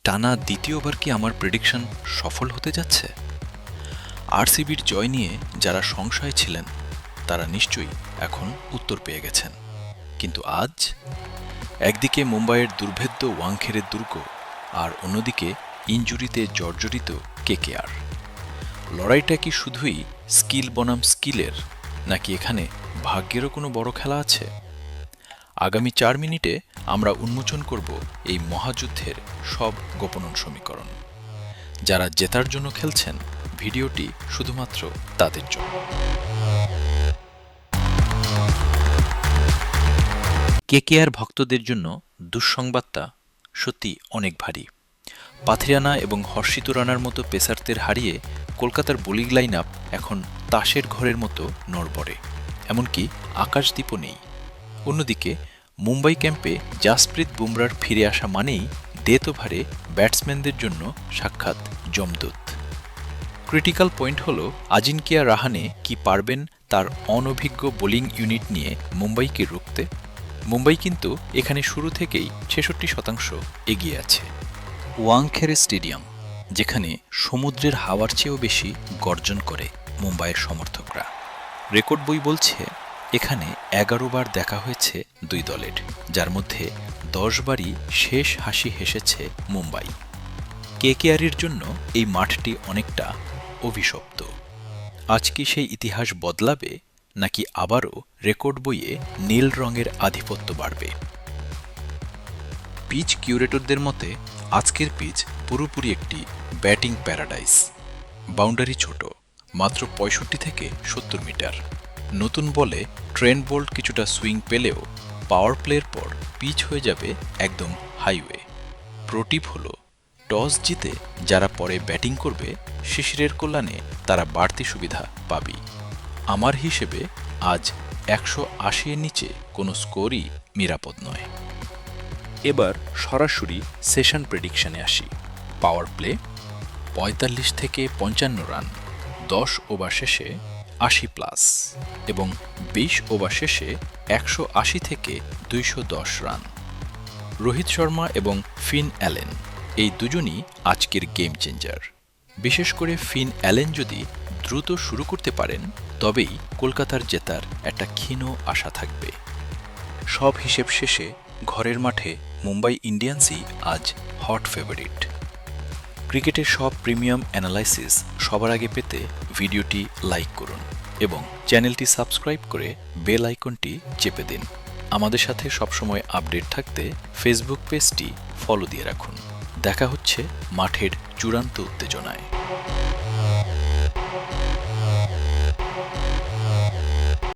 টানা দ্বিতীয়বার কি আমার প্রেডিকশন সফল হতে যাচ্ছে? আরসিবির জয় নিয়ে যারা সংশয়ে ছিলেন তারা নিশ্চয়ই এখন উত্তর পেয়ে গেছেন। কিন্তু আজ একদিকে মুম্বাইয়ের দুর্ভেদ্য ওয়াংখেড়ের দুর্গ, আর অন্যদিকে ইনজুরিতে জর্জরিত কেকেআর। লড়াইটা কি শুধুই স্কিল বনাম স্কিলের, নাকি এখানে ভাগ্যেরও কোনো বড় খেলা আছে? আগামী 4 মিনিটে আমরা উন্মোচন করব এই মহাযুদ্ধের সব গোপন সমীকরণ। যারা জেতার জন্য খেলছেন, ভিডিওটি শুধুমাত্র তাদের জন্য। কেকেআর ভক্তদের জন্য দুঃসংবাদটা সত্যি অনেক ভারী। পাথিরানা এবং হর্ষিত রানার মতো পেসারদের হারিয়ে কলকাতার বোলিং লাইন আপ এখন তাসের ঘরের মতো নড়বড়ে, এমনকি আকাশদ্বীপও নেই। অন্যদিকে মুম্বাই ক্যাম্পে জাসপ্রীত বুমরার ফিরে আসা মানেই ডেথ ওভারে ব্যাটসম্যানদের জন্য সাক্ষাৎ যমদূত। ক্রিটিক্যাল পয়েন্ট হল আজিঙ্কিয়া রাহানে কি পারবেন তার অনভিজ্ঞ বোলিং ইউনিট নিয়ে মুম্বাইকে রুখতে। মুম্বাই কিন্তু এখানে শুরু থেকেই ৬৬% এগিয়ে আছে। ওয়াংখেড়ে স্টেডিয়াম, যেখানে সমুদ্রের হাওয়ার চেয়েও বেশি গর্জন করে মুম্বাইয়ের সমর্থকরা। রেকর্ড বই বলছে এখানে ১১ বার দেখা হয়েছে দুই দলের, যার মধ্যে ১০ বারই শেষ হাসি হেসেছে মুম্বাই। কেকেআরের জন্য এই মাঠটি অনেকটা অভিশপ্ত। আজ কি সেই ইতিহাস বদলাবে, নাকি আবারও রেকর্ড বইয়ে নীল রঙের আধিপত্য বাড়বে? পিচ কিউরেটরদের মতে আজকের পিচ পুরোপুরি একটি ব্যাটিং প্যারাডাইস। বাউন্ডারি ছোট, মাত্র ৬৫ থেকে ৭০ মিটার। নতুন বলে ট্রেন্ট বোল্ট কিছুটা সুইং পেলেও পাওয়ার প্লের পর পিচ হয়ে যাবে একদম হাইওয়ে। প্রোটিপ হল, টস জিতে যারা পরে ব্যাটিং করবে শিশিরের কল্যাণে তারা বাড়তি সুবিধা পাবে। আমার হিসেবে আজ ১৮০ এর নিচে কোনো স্কোরই নিরাপদ নয়। এবার সরাসরি সেশন প্রেডিকশনে আসি। পাওয়ার প্লে ৪৫ থেকে ৫৫ রান, ১০ ওভার শেষে ৮০+, এবং ২০ ওভার শেষে ১৮০ থেকে ২১০ রান। রোহিত শর্মা এবং ফিন অ্যালেন, এই দুজনই আজকের গেম চেঞ্জার। বিশেষ করে ফিন অ্যালেন যদি দ্রুত শুরু করতে পারেন, তবেই কলকাতার জেতার একটা ক্ষীণ আশা থাকবে। সব হিসেব শেষে ঘরের মাঠে মুম্বাই ইন্ডিয়ান্সই আজ হট ফেভারিট। ক্রিকেটের সব প্রিমিয়াম অ্যানালাইসিস সবার আগে পেতে ভিডিওটি লাইক করুন এবং চ্যানেলটি সাবস্ক্রাইব করে বেল আইকনটি চেপে দিন। আমাদের সাথে সবসময় আপডেট থাকতে ফেসবুক পেজটি ফলো দিয়ে রাখুন। দেখা হচ্ছে মাঠের চূড়ান্ত উত্তেজনায়।